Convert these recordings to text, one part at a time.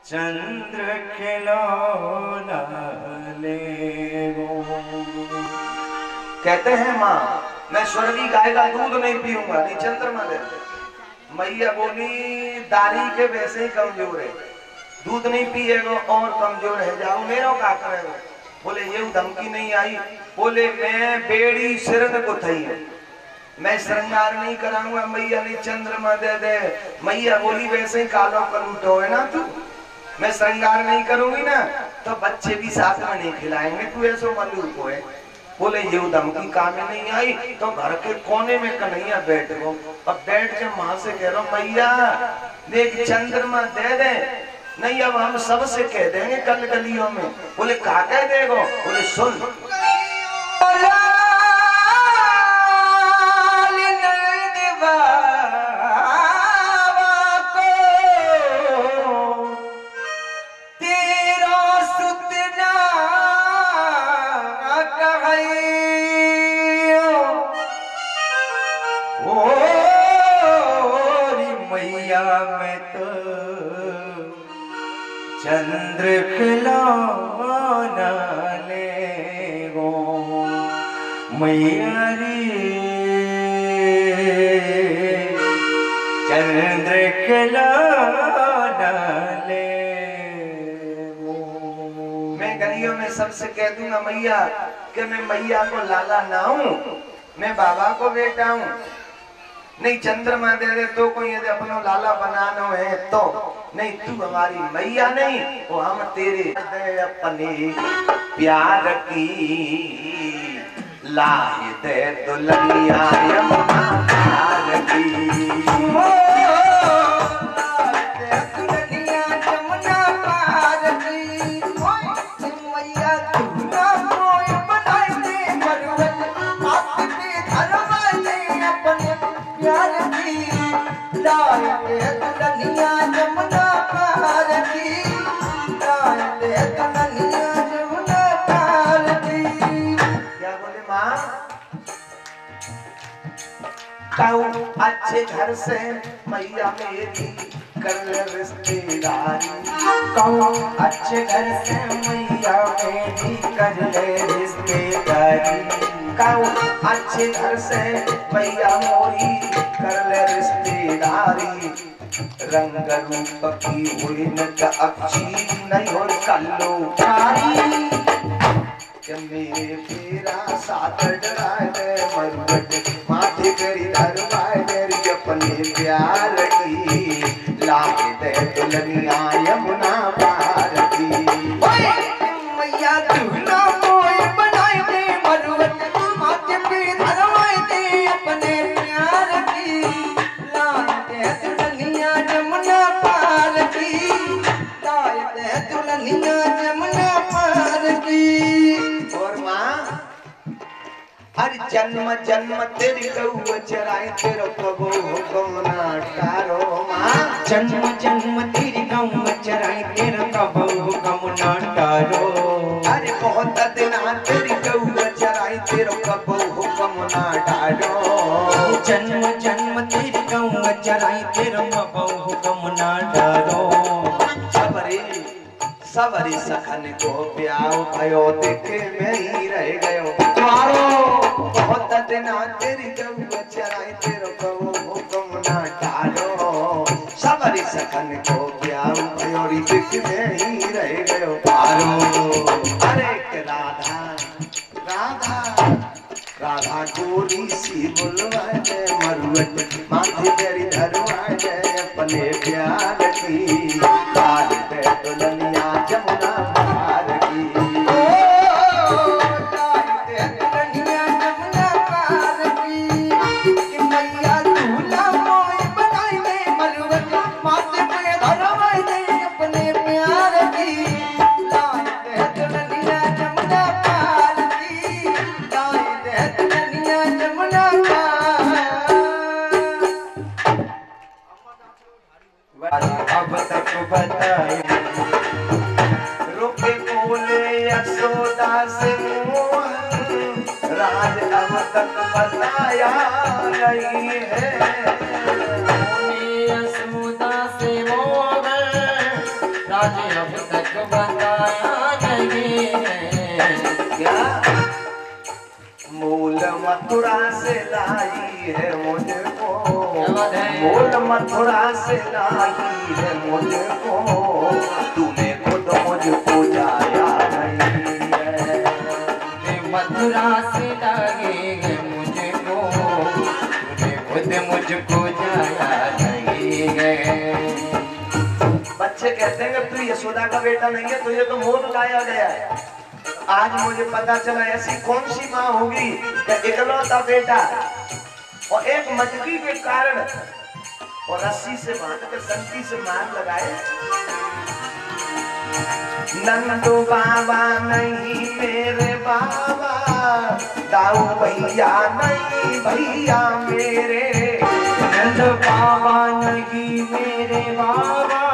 चंद्र खिलौना ले वो। कहते हैं माँ मैं स्वर्गीय गाय का दूध नहीं पीऊंगा, नहीं चंद्रमा दे। मैया बोली दाढ़ी के वैसे ही कमजोर है, दूध नहीं पिएगा और कमजोर है, जाओ मेरो का करेगा। बोले ये धमकी नहीं आई। बोले मैं बेड़ी सिरत को थई है, मैं श्रृंगार नहीं कराऊंगा, मैया ने चंद्रमा दे दे। मैया बोली वैसे ही कालो कलूटो है ना तू, मैं श्रृंगार नहीं करूंगी ना तो बच्चे भी साथ में नहीं खिलाएंगे, तू ऐसो मल्लू को है। बोले ये धमकी काम में नहीं आई तो घर के कोने में कन्हैया बैठ गो। अब बैठ के माँ से कह रहा हूँ मैया देख चंद्रमा दे दे, नहीं अब हम सबसे कह देंगे कल गलियों में। बोले कहा कह देगो? बोले सुन चंद्र खिलौना ले वो मैया रे, चंद्र खिलौना ले वो। मैं गलियों में सबसे कह दूंगा मैया कि मैं मैया को लाला ना हूँ, मैं बाबा को बेटा हूँ। नहीं चंद्रमा दे दे तो कोई यदि अपनो लाला बनाना है तो, नहीं तू हमारी मैया नहीं, वो हम तेरे दे अपने प्यार की लाए दे दुल्हनिया यमुना प्यार की। अच्छे घर से मैया मेरी कर ले रिश्तेदारी, अच्छे घर से मैया मेरी कर ले रिश्तेदारी, अच्छे घर से मैया मोरी कर ले रिश्तेदारी। रंग रूप की हुई न अच्छी नहीं हो कल्लू कारी, मेरे तेरा साथ डराए दे मरुवट माथे तेरी धरवाए तेरी अपने प्यार की लाए दे दुल्हनिया यमुना पार की। मैया दुल्हा मोय बनाए दे मरुवट माथे पे धरवाए दे अपने प्यार की, लाए दे दुल्हनिया यमुना पार की, लाए दे दुल्हनिया यमुना पार की। हर जन्म जन्म तेरी गौ चराए तेरो कबो हुक्म ना टारो माँ, जन्म जन्म तेरी गौ चराए तेरा कबो हुक्म ना टारो। अरे बहुत दिना तेरी गौ चराए तेरो कबो हुक्म ना टारो, जन्म जन्म तेरी गौ चराए तेरा कबो हुक्म ना टारो। सबरी सखन को प्याओ भयो देखे मैं ही रह गयो तुम्हारो, बहुत दिना तेरी गौ चराए तेरो कबो हुक्म ना टारो। सबरी सखन को प्याओ भयो देखे मैं ही रह गयो तुम्हारो। अरे राधा राधा राधा गोरी सी बुलवाए दे मरुवट माथे तेरी धरवाए दे अपने प्यार की, लाए दे दुल्हनिया यमुना पार की। लाए दे दुल्हनिया यमुना पार की, कि मैया दूल्हा मोय बनाए दे मरुवट माथे पे धरवाए दे अपने प्यार की, लाए दे दुल्हनिया यमुना पार की, लाए दे दुल्हनिया यमुना पार। अब तक बताए रुके बोले यशोदा से मोह, राज अब तक बताया नहीं है। यशोदा से मोह राज अब तक बताया नहीं है। क्या मूल मथुरा से लाई है मुझको, मूल मथुरा से लाई है मुझको, तूने खुद मुझको जाया नहीं है। मथुरा से लाए है मुझको, तूने खुद मुझको जाया नहीं है। बच्चे कहते हैं कि तू यशोदा का बेटा नहीं है, तुझे तो मोह लाया गया है। आज मुझे पता चला ऐसी कौन सी माँ होगी कि इकलौता बेटा और एक मटकी के कारण और रस्सी से बांध के संकी से मार लगाए। नंदू बाबा नहीं मेरे बाबा, दाऊ भैया नहीं भैया मेरे, नंद बाबा नहीं मेरे बाबा,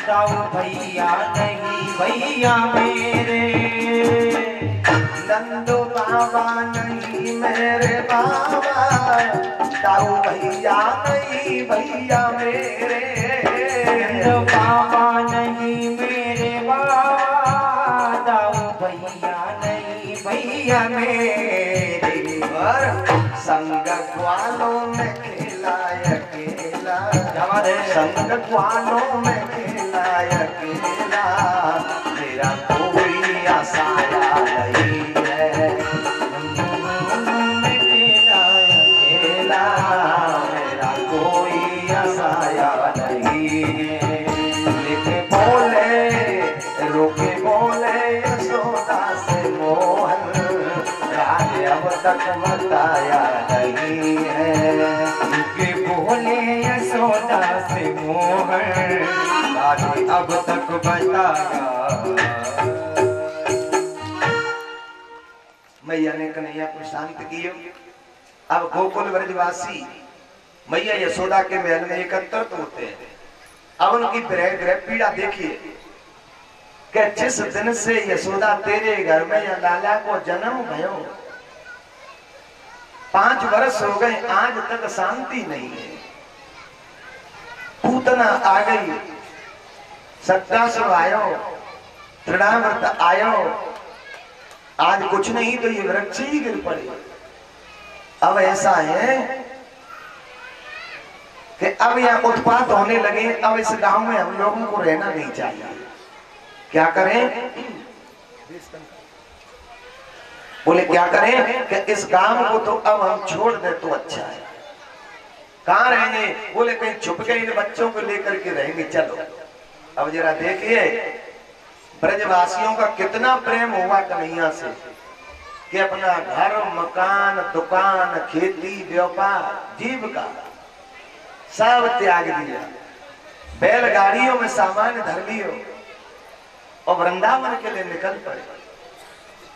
दाऊ भैया नहीं भैया मेरे। नंदू बाबा नहीं मेरे बाबा, दाऊ भैया नहीं भैया मेरे, नंद बाबा नहीं मेरे बाबा, दाऊ भैया नहीं भैया मेरे। और संग वालों में खेला अकेला, संग वालों में खेला अकेला, मेरा कोई आसाया नहीं है। में खेला अकेला मेरा कोई आसाया नहीं है। लिखे बोले रोके बोले यशोदा से मोहन, राज अब तक बताया नहीं है। के बोले यशोदा से मोहन, राज अब तक बताया। मैया ने कन्हैया को शांत किया। अब गोकुल ब्रजवासी मैया यशोदा के महल में एकत्रित होते हैं। अब उनकी ग्रह पीड़ा देखिए कि जिस दिन से यशोदा तेरे घर में या लाला को जन्म भयो 5 वर्ष हो गए, आज तक शांति नहीं है। पूतना आ गई, सत्तासुर आयो, तृणावर्त आयो, आज कुछ नहीं तो ये वृक्ष ही गिर पड़े। अब ऐसा है कि अब यहाँ उत्पात होने लगे। अब इस गांव में हम लोगों को रहना नहीं चाहिए। क्या करें? बोले क्या करें कि इस गांव को तो अब हम छोड़ दे तो अच्छा है। कहाँ रहेंगे? बोले कहीं छुप के इन बच्चों को लेकर के रहेंगे। चलो अब जरा देखिए ब्रजवासियों का कितना प्रेम हुआ कन्हैया से कि अपना घर मकान दुकान खेती व्यापार जीविका सब त्याग दिया, बैलगाड़ियों में सामान धर लियो और वृंदावन के लिए निकल पड़े।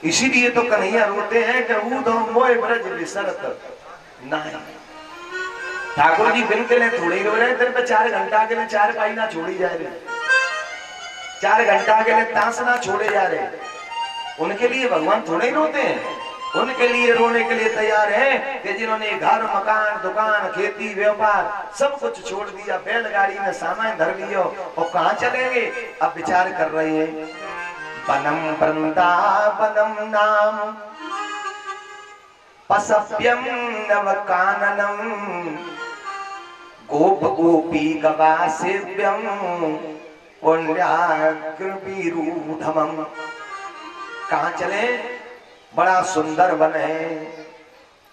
इसीलिए तो कन्हैया रोते हैं कि ऊधो मोय ब्रज विसरत नहीं। ठाकुर जी दिन के लिए थोड़ी रो रहे, दिन पे 4 घंटा के लिए 4 पाई ना छोड़ी जा रही, 4 घंटा के लिए ताश ना छोड़े जा रहे। उनके लिए भगवान थोड़े ही रोते हैं, उनके लिए रोने के लिए तैयार हैं कि जिन्होंने घर मकान दुकान खेती व्यापार सब कुछ छोड़ दिया, बैलगाड़ी में सामान धर लियो और कहाँ चलेंगे? अब विचार कर रहे हैं। वनम वृंदावनम नाम पसप्यम नव काननम, गोप गोपी गवासेव्यम पुण्याकृविरूढ़मम्। कहाँ चले? बड़ा सुंदर वन है,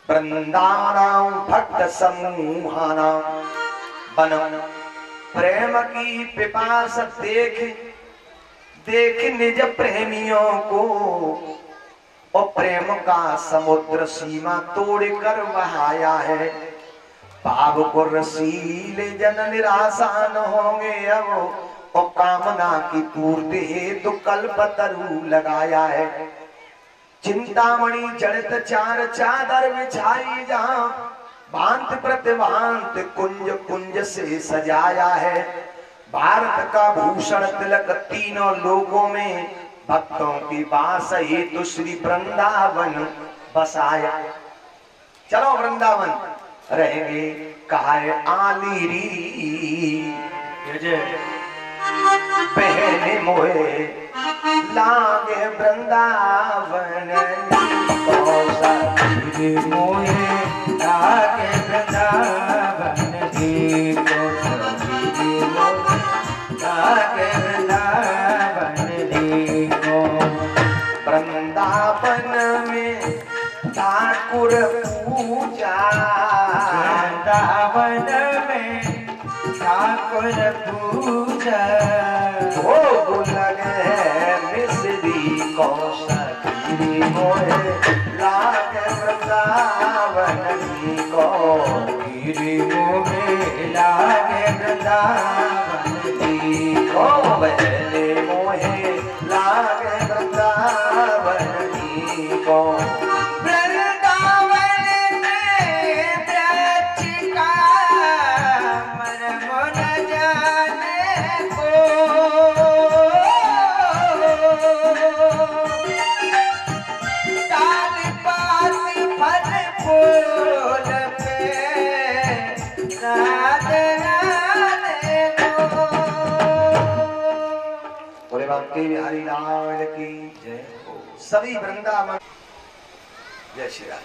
वृंदावनां भक्त समूहानां वनम। प्रेम की पिपास देख देख निज प्रेमियों को, और प्रेम का समुद्र सीमा तोड़ कर बहाया है। पाप को रसीले जन निरासान होंगे अब, और कामना की पूर्ति हेतु कल्पतरु लगाया है। चिंतामणि जड़ित 4 चादर बिछाई जहां, भांत प्रतिभांत कुंज कुंज से सजाया है। भारत का भूषण तिलक तीनों लोगों में, भक्तों की बास हेतु श्री वृंदावन बसाया। चलो वृंदावन रहेंगे, कहा है आलीरी पहले मोहे लागे वृंदावन कौसा मोहे लागे वृंदावन को लागे वृंदावन को। वृंदावन में ठाकुर पूजा, वृंदावन में ठाकुर पूजा, भोग लगे मिश्री कौशली मोहे लागे वृंदावन को। गिरि मोहे लागे वृंदावन ओ बहले मोहे लागे वृंदावन को। वृंदावन में ब्रज का मन मन जाने को। डाल पात फल फूल पे नाद गाने को। बोले बांके बिहारी लाल की जय हो। सभी वृंदावन जय श्री राम।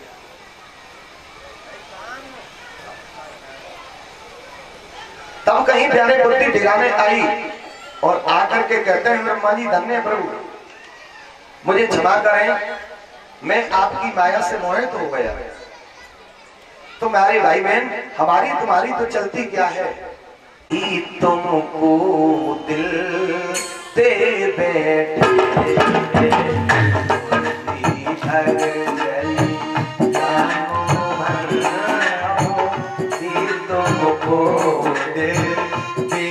तब कहीं प्यारे बुद्धि ठिकाने आई और आकर के कहते हैं ब्रह्मा जी धन्य प्रभु मुझे क्षमा करें, मैं आपकी माया से मोहित हो गया। तो मेरे भाई बहन हमारी तुम्हारी तो चलती क्या है। तुमको दिल दे बैठे तुमको दिल दे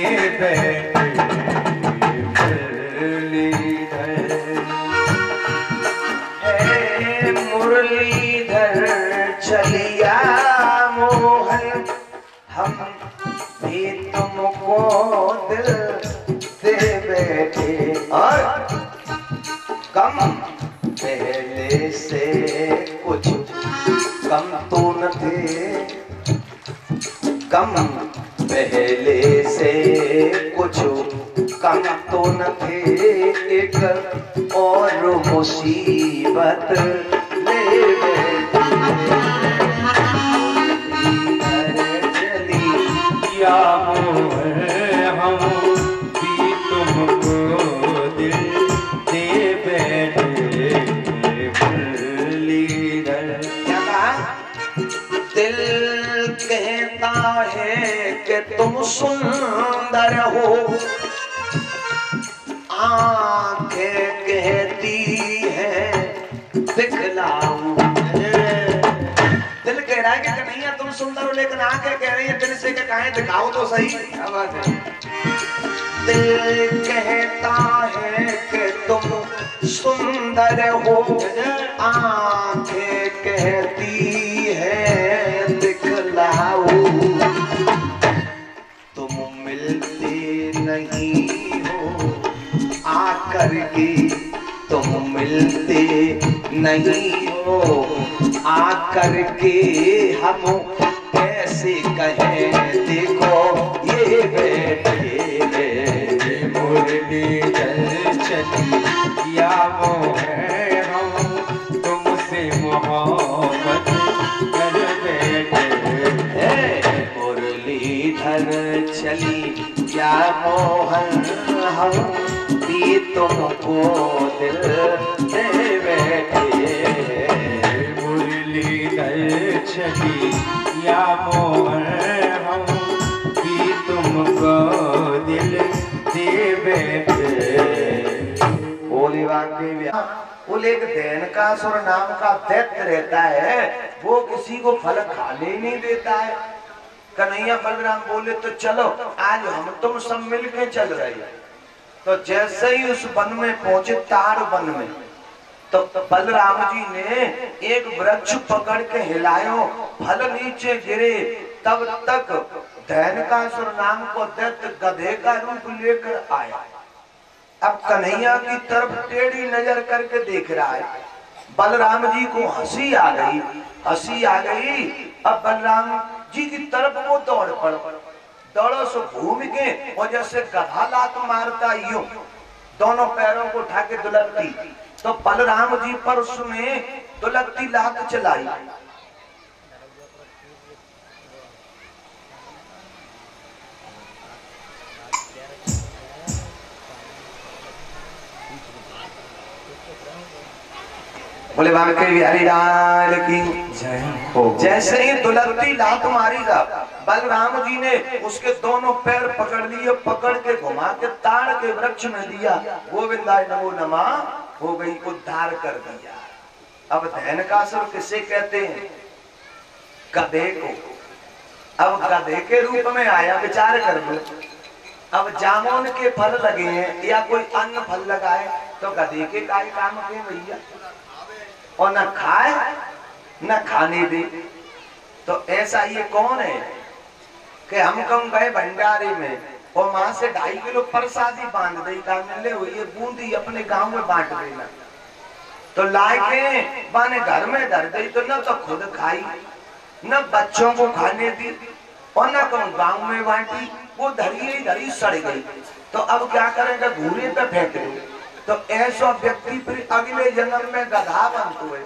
मुरलीधर चलिया मोहन हम भी तुमको दिल दे बैठे। और कम पहले से कुछ कम तो न थे, कम पहले से कुछ कम तो न थे। एक और मुसीबत ले चली या हम भी तुमको दिल दे बैठे। मुरलीधर क्या कहा? दिल कहता है कि तुम सुंदर हो, आंखें कहती है दिखलाऊं। दिल कह रहा है कि कन्हैया तुम सुंदर हो, लेकिन आंखें कह रही है दिल से कि कहें दिखाओ तो सही। क्या बात है? दिल कहता है कि तुम सुंदर हो, आंखें कहती है दिखलाओ। तुम मिलते नहीं हो आकर के, तुम मिलते नहीं हो आकर के, हम कैसे कहें देखो ये बैठे। मुरलीधर चली या मोह हम तुमसे मोहब्बत कर बैठे। मुरलीधर चली या मोहन हम भी तुमको दिल दे बैठे। मुरलीधर चली या मोहन हम भी तुमको दिल दे बैठे। बोले वाकई वो एक देनकासुर नाम का दैत्य रहता है, वो किसी को फल खाने ही नहीं देता है। कन्हैया बलराम बोले तो चलो आज हम तुम सब मिलके चल रहे हैं। तो जैसे ही उस वन में पहुंचे, तार वन में, तो बलराम जी ने एक वृक्ष पकड़ के हिलायो, फल नीचे गिरे। तब तक देनकासुर नाम को दैत्य गधे का रूप लेकर आया। अब कन्हैया की तरफ टेढ़ी नजर करके देख रहा है। बलराम जी को हंसी आ गई, हंसी आ गई। अब बलराम जी की तरफ वो दौड़ो सो घूम के और जैसे गधा लात मारता यूं दोनों पैरों को उठा के दुलकती, तो बलराम जी पर उसने दुलकती लात चलाई। बोले बांके बिहारी लाल की जय हो। जैसे ही दुलकती लात मारी जा, बलराम जी ने उसके दोनों पैर पकड़ लिए, पकड़ के घुमा के ताड़ के वृक्ष में दिया, गोविंदाय नमो नमः, हो गई, उद्धार कर दिया। अब धैनकासुर किसे कहते हैं? गधे को। अब गधे के रूप में आया, विचार कर लो। अब जामुन के फल लगे हैं या कोई अन्य फल लगाए तो गधे के काय काम के भैया, और न खाए न खाने दे। तो ऐसा ये कौन है कि हम कम गए भंडारे में और मां से 2.5 किलो प्रसादी बांध दी, का मिले हुई ये बूंदी अपने गांव में बांट देना। तो लाके बाने घर में धर गई, तो न तो खुद खाई न बच्चों को खाने दी और न कम गांव में बांटी, वो धरी धरी सड़ गई। तो अब क्या करेंगे? घूरे पे फेंक दो। तो ऐसा व्यक्ति फिर अगले जन्म में गधा बनते हुए,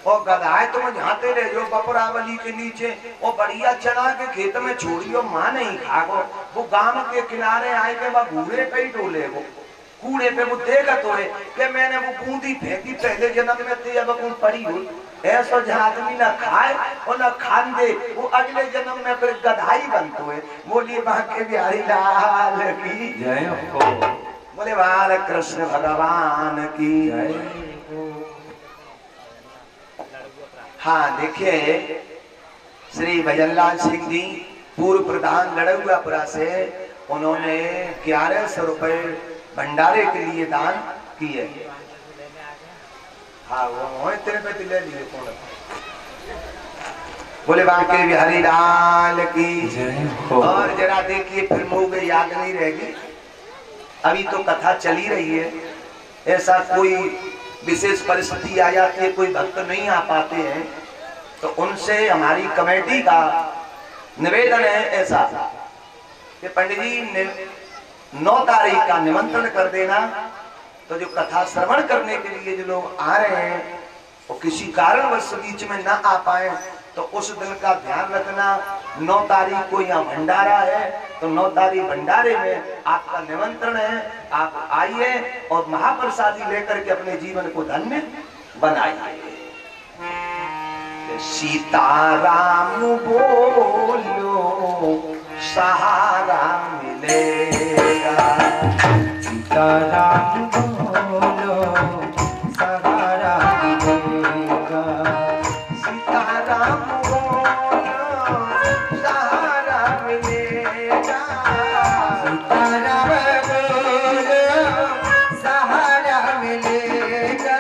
और गधाए तुम झाते रह जो बपरावली के नीचे, और बढ़िया चना के खेत में छोड़ियो, मां नहीं खागो। वो गांव के किनारे आए के वह घूरे पे ही डोले, वो कूड़े पे वो देखत हुए कि मैंने वो बूंदी फेंकी पहले जन्म में थी, अब वो पड़ी हुई। ऐसा जहाँ आदमी न खाए और न खान दे, वो अगले जन्म में फिर गधाई बनते हुए। बोलिए बांके बिहारी लाल की जय हो। बोले बाल कृष्ण भगवान की जय हो। हाँ देखिए, श्री भजनलाल सिंह जी पूर्व प्रधान लड़ुआपुरा से, उन्होंने 1100 रुपए भंडारे के लिए दान किए। हाँ वो तेरे पे ले लिए कौन। बोले बांके बिहारी लाल की जय हो। और जरा देखिए फिल्मों में याद नहीं रहेगी, अभी तो कथा चली रही है। ऐसा कोई विशेष परिस्थिति आ जाती है, कोई भक्त नहीं आ पाते हैं, तो उनसे हमारी कमेटी का निवेदन है ऐसा कि पंडित जी 9 तारीख का निमंत्रण कर देना। तो जो कथा श्रवण करने के लिए जो लोग आ रहे हैं वो किसी कारणवश बीच में ना आ पाए, तो उस दिन का ध्यान रखना। 9 तारीख को यहाँ भंडारा है, तो 9 तारीख भंडारे में आपका निमंत्रण है। आप आइए और महाप्रसादी लेकर के अपने जीवन को धन्य बनाइए। सीताराम बोलो सहारा मिलेगा, सीताराम बोलो सहारा मिलेगा, सीताराम बोलो सहारा मिलेगा, सीताराम बोलो सहारा मिलेगा,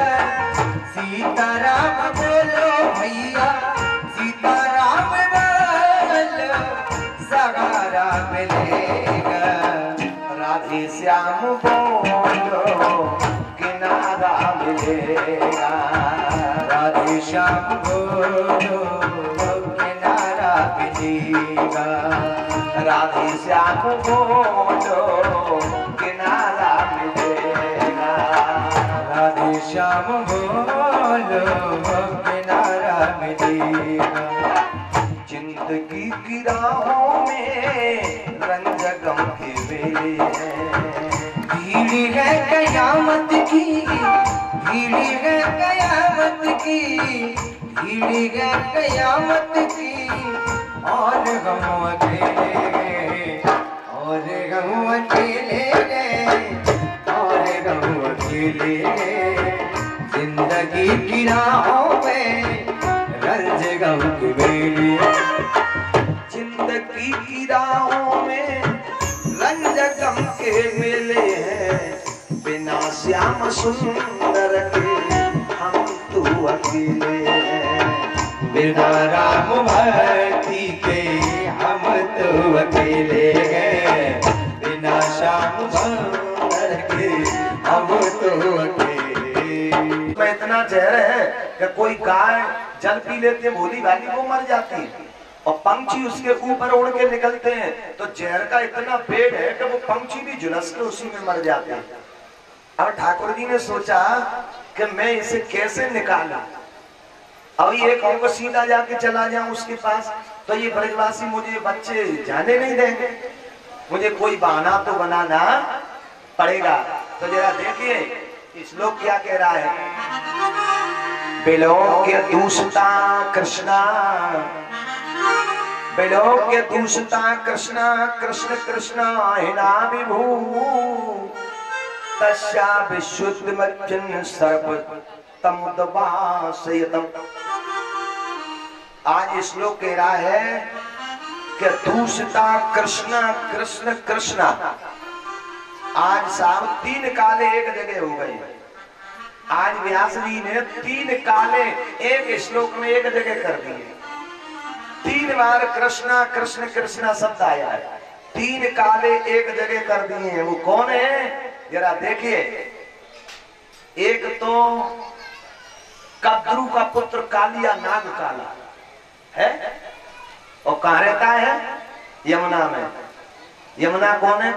सीताराम बोलो भैया, सीताराम बोलो सहारा मिलेगा, राधे श्याम बोलो किनारा मिलेगा, राधे श्याम बोलो किनारा मिलेगा, राधे श्याम बोलो किनारा मिलेगा, राधे श्याम बोलो किनारा मिलेगा। जिंदगी की राहों में रंजगम के मेले हैं, भीड़ है कयामत की, भीड़ है कयामत की, भीड़ है कयामत की, और हम अकेले गए, और हम अकेले गए, और हम अकेले गए। जिंदगी की राहों में रंजगम के मेले, जिंदगी की राहों में रंजगम के मेले हैं, बिना श्याम सुंदर के हम तो अकेले हैं, बिना राम भक्ति के हम तो अकेले हैं, बिना श्याम सुंदर के हम तो अकेले। में इतना जहर है कि कोई गाय जल पी लेते भोली भाली वो मर जाती है, और पंछी उसके ऊपर उड़ के निकलते हैं, तो जहर का इतना पेड़ है कि वो पंछी भी झुलस के उसी में मर जाते हैं। अब ठाकुर जी ने सोचा कि मैं इसे कैसे निकालूं। अब ये कहूँगा सीधा जाके चला जाऊं उसके पास, तो ये ब्रजवासी मुझे बच्चे जाने नहीं देंगे, मुझे कोई बहाना तो बनाना पड़ेगा। तो जरा देखिए श्लोक क्या कह रहा है। बिलोक्य दूषता कृष्णा, बिलोक्य दूषता कृष्णा, कृष्ण कृष्ण हिना विभू, तस्या विशुद्ध मज्जन सर्प तमुदवासयतम। आज श्लोक कह रहा है कि दूषता कृष्ण कृष्ण कृष्ण। आज साहब 3 काले एक जगह हो गए। आज व्यास जी ने 3 काले एक श्लोक में एक जगह कर दिए। 3 बार कृष्णा कृष्ण कृष्णा शब्द आया है, 3 काले एक जगह कर दिए हैं। वो कौन है जरा देखिए। एक तो कद्रू का पुत्र कालिया नाग काला है, और कहां रहता है? यमुना में। यमुना कौन है?